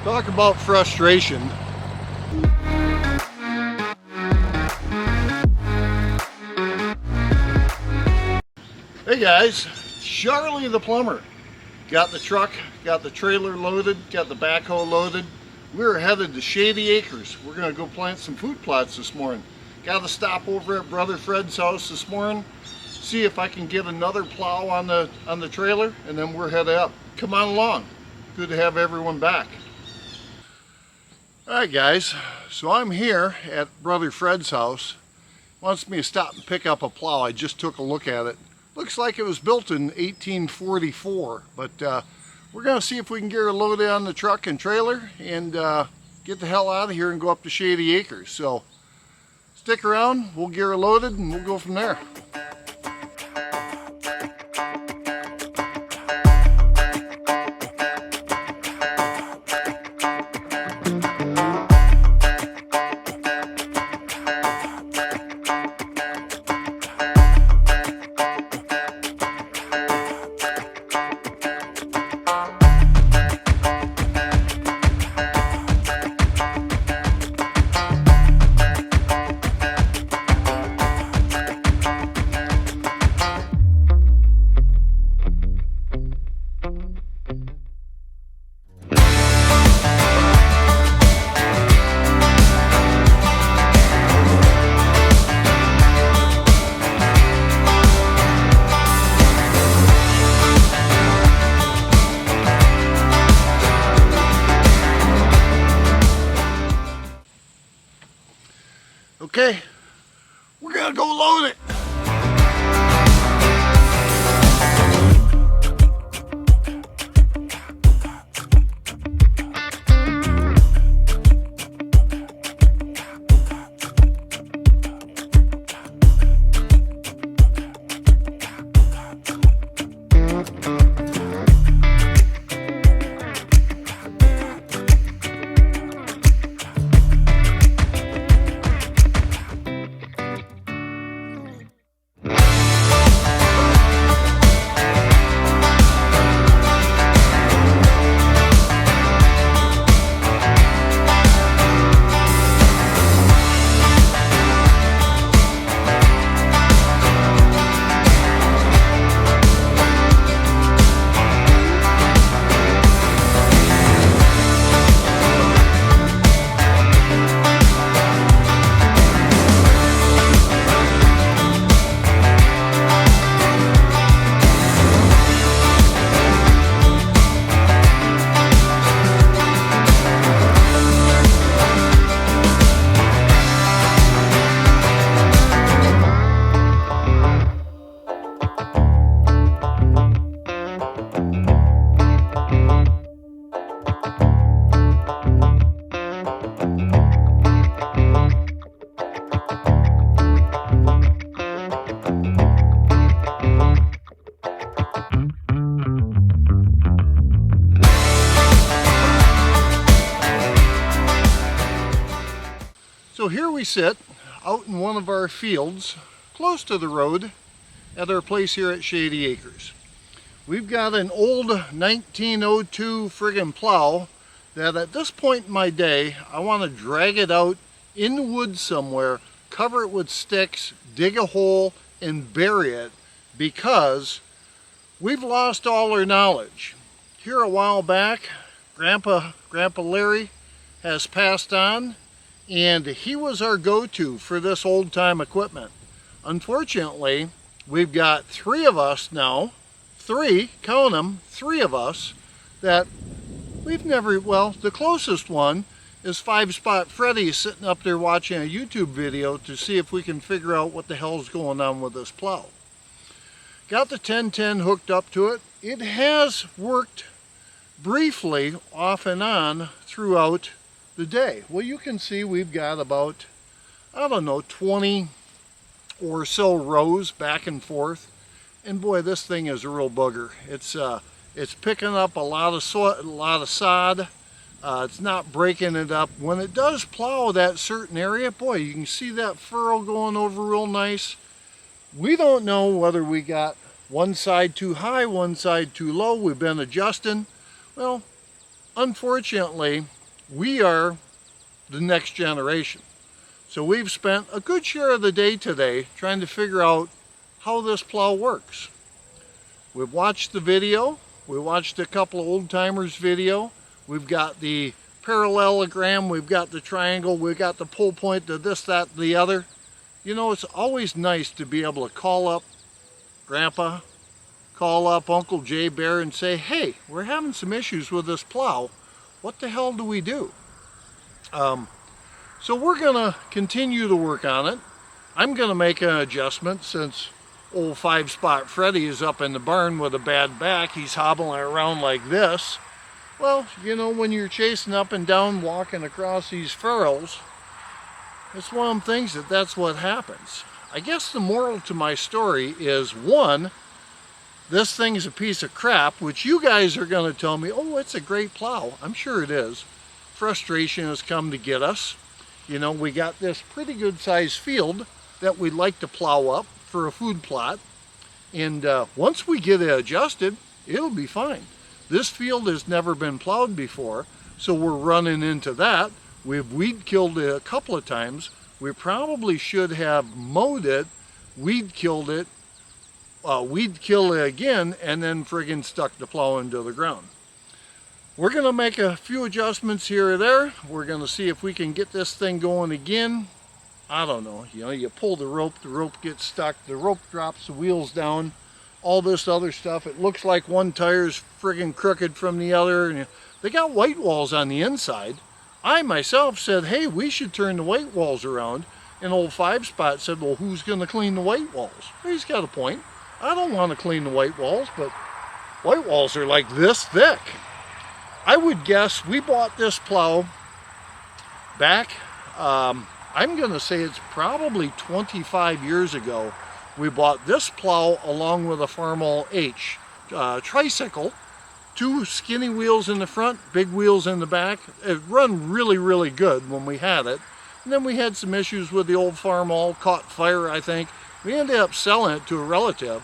Talk about frustration. Hey guys, Charley the Plumber. Got the truck, got the trailer loaded, got the backhoe loaded. We're headed to Shady Acres. We're gonna go plant some food plots this morning. Got to stop over at Brother Fred's house this morning, see if I can get another plow on the trailer, and then we're headed up. Come on along. Good to have everyone back. Alright guys, so I'm here at Brother Fred's house. Wants me to stop and pick up a plow. I just took a look at it. Looks like it was built in 1844, but we're going to see if we can get her loaded on the truck and trailer and get the hell out of here and go up to Shady Acres. So stick around, we'll get her loaded and we'll go from there. Okay, we're gonna go load it. So here we sit out in one of our fields close to the road at our place here at Shady Acres. We've got an old 1902 friggin' plow that at this point in my day I want to drag it out in the woods somewhere, cover it with sticks, dig a hole and bury it, because we've lost all our knowledge. Here a while back, Grandpa Larry has passed on, and he was our go-to for this old-time equipment. Unfortunately, we've got three of us now, count them, three of us, that we've never, well, the closest one is 5-Spot Freddy sitting up there watching a YouTube video to see if we can figure out what the hell's going on with this plow. Got the 1010 hooked up to it. It has worked briefly off and on throughout the day. Well, you can see we've got about, I don't know, 20 or so rows back and forth, and boy, this thing is a real bugger. It's picking up a lot of sod. It's not breaking it up. When it does plow that certain area, boy, you can see that furrow going over real nice. We don't know whether we got one side too high, one side too low. We've been adjusting. Well, unfortunately, we are the next generation. So we've spent a good share of the day today trying to figure out how this plow works. We've watched the video. We watched a couple of old timers video. We've got the parallelogram, we've got the triangle, we've got the pull point, the this, that, the other. You know, it's always nice to be able to call up Grandpa, call up Uncle Jay Bear and say, hey, we're having some issues with this plow. What the hell do we do? So we're gonna continue to work on it. I'm gonna make an adjustment since old 5-spot Freddy is up in the barn with a bad back. He's hobbling around like this. Well, you know, when you're chasing up and down, walking across these furrows, it's one of them things that's what happens. I guess the moral to my story is, one, this thing is a piece of crap, which you guys are going to tell me, oh, it's a great plow. I'm sure it is. Frustration has come to get us. You know, we got this pretty good sized field that we'd like to plow up for a food plot. And once we get it adjusted, it'll be fine. This field has never been plowed before, so we're running into that. We've weed killed it a couple of times. We probably should have mowed it, weed killed it, weed kill it again, and then friggin' stuck the plow into the ground. We're gonna make a few adjustments here or there. We're gonna see if we can get this thing going again. I don't know, you know, you pull the rope gets stuck, the rope drops the wheels down, all this other stuff. It looks like one tire's friggin' crooked from the other, and they got white walls on the inside. I myself said, hey, we should turn the white walls around. And old 5-spot said, well, who's gonna clean the white walls? Well, he's got a point. I don't want to clean the white walls, but white walls are like this thick. I would guess we bought this plow back, I'm gonna say it's probably 25 years ago. We bought this plow along with a Farmall H tricycle, 2 skinny wheels in the front, big wheels in the back. It run really, really good when we had it. And then we had some issues with the old Farmall, caught fire, I think. We ended up selling it to a relative.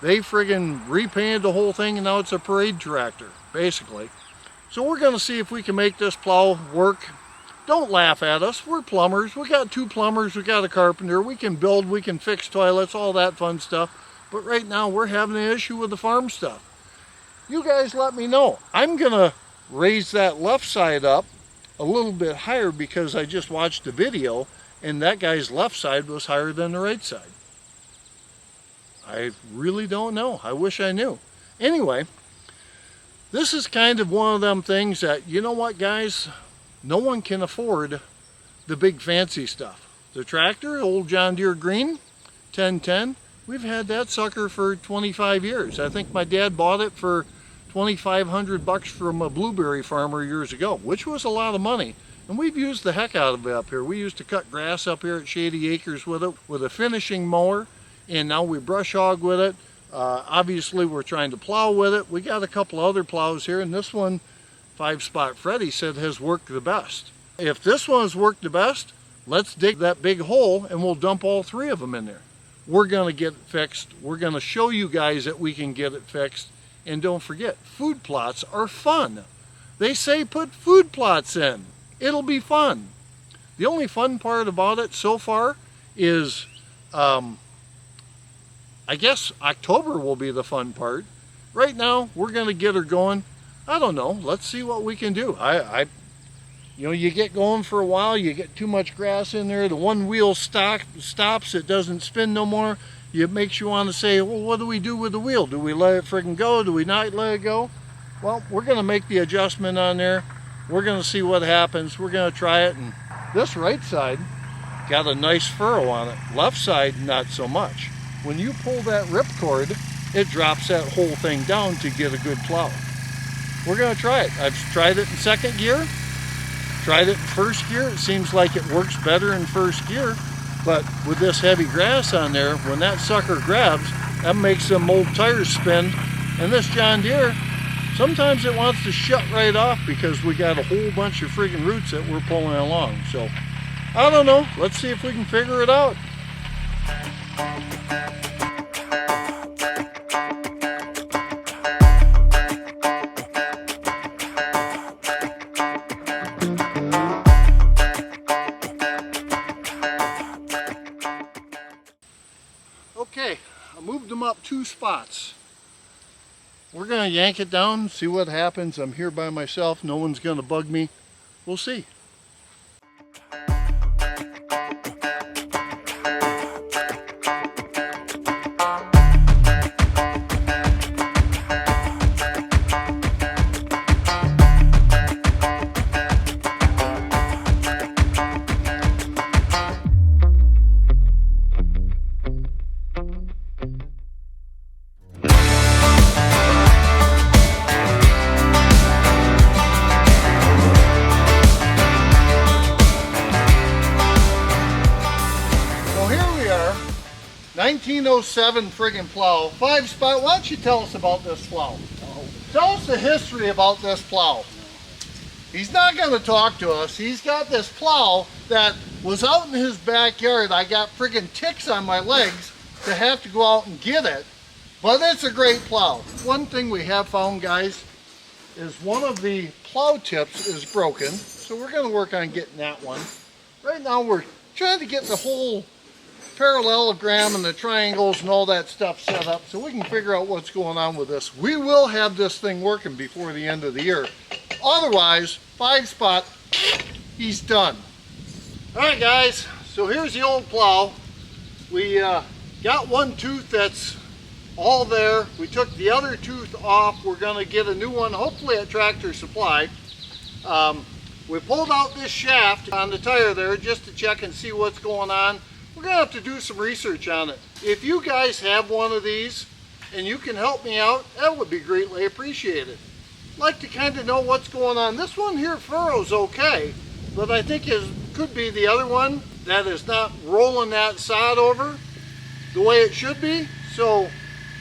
They friggin' repainted the whole thing, and now it's a parade tractor, basically. So we're gonna see if we can make this plow work. Don't laugh at us, we're plumbers. We got 2 plumbers, we got a carpenter. We can build, we can fix toilets, all that fun stuff. But right now we're having an issue with the farm stuff. You guys let me know. I'm gonna raise that left side up a little bit higher because I just watched the video and that guy's left side was higher than the right side. I really don't know. I wish I knew. Anyway, this is kind of one of them things that, you know what, guys? No one can afford the big fancy stuff. The tractor, old John Deere Green, 1010, we've had that sucker for 25 years. I think my dad bought it for $2,500 from a blueberry farmer years ago, which was a lot of money. And we've used the heck out of it up here. We used to cut grass up here at Shady Acres with it, with a finishing mower, and now we brush hog with it. Obviously, we're trying to plow with it. We got a couple other plows here, and this one, 5-spot Freddy said has worked the best. If this one has worked the best, let's dig that big hole and we'll dump all 3 of them in there. We're gonna get it fixed. We're gonna show you guys that we can get it fixed. And don't forget, food plots are fun. They say put food plots in. It'll be fun. The only fun part about it so far is, I guess October will be the fun part. Right now, we're gonna get her going. I don't know, let's see what we can do. You know, you get going for a while, you get too much grass in there, the one wheel stops, it doesn't spin no more. It makes you want to say, well, what do we do with the wheel? Do we let it friggin' go? Do we not let it go? Well, we're gonna make the adjustment on there. We're gonna see what happens. We're gonna try it, and this right side got a nice furrow on it. Left side, not so much. When you pull that ripcord, it drops that whole thing down to get a good plow. We're gonna try it. I've tried it in 2nd gear, tried it in 1st gear. It seems like it works better in 1st gear, but with this heavy grass on there, when that sucker grabs, that makes them old tires spin. And this John Deere, sometimes it wants to shut right off because we got a whole bunch of friggin' roots that we're pulling along. So, I don't know. Let's see if we can figure it out. 2 spots. We're gonna yank it down, see what happens. I'm here by myself, no one's gonna bug me. We'll see. So here we are, 1907 friggin' plow, 5 spot. Why don't you tell us about this plow? Tell us the history about this plow. He's not going to talk to us. He's got this plow that was out in his backyard. I got friggin' ticks on my legs to have to go out and get it. But it's a great plow. One thing we have found, guys, is one of the plow tips is broken. So we're going to work on getting that one. Right now we're trying to get the whole parallelogram and the triangles and all that stuff set up so we can figure out what's going on with this. We will have this thing working before the end of the year. Otherwise, 5 spot, he's done. All right, guys, so here's the old plow. We got one tooth that's all there. We took the other tooth off. We're gonna get a new one, hopefully at Tractor Supply. We pulled out this shaft on the tire there just to check and see what's going on. We're gonna have to do some research on it. If you guys have one of these and you can help me out, that would be greatly appreciated. I'd like to kind of know what's going on. This one here furrow's okay, but I think it could be the other one that is not rolling that sod over the way it should be. So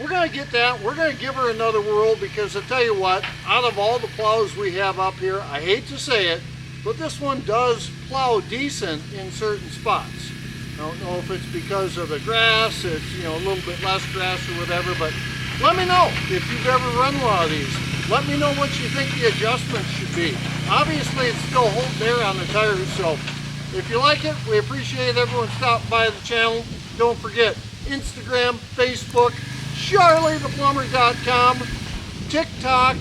we're gonna get that. We're gonna give her another whirl, because I tell you what, out of all the plows we have up here, I hate to say it, but this one does plow decent in certain spots. I don't know if it's because of the grass, it's, you know, a little bit less grass or whatever, but let me know if you've ever run one of these. Let me know what you think the adjustments should be. Obviously it's still holding there on the tires, so if you like it, we appreciate everyone stopping by the channel. Don't forget Instagram, Facebook, charleytheplumber.com, TikTok.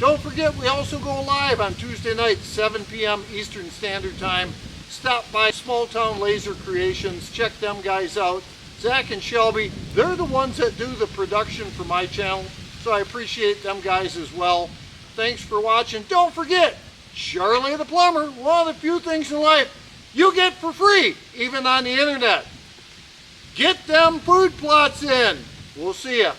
Don't forget we also go live on Tuesday nights, 7 p.m. Eastern Standard Time. Stop by Small Town Laser Creations, check them guys out. Zach and Shelby, they're the ones that do the production for my channel, so I appreciate them guys as well. Thanks for watching. Don't forget, Charley the Plumber, one of the few things in life you get for free, even on the internet. Get them food plots in. We'll see ya.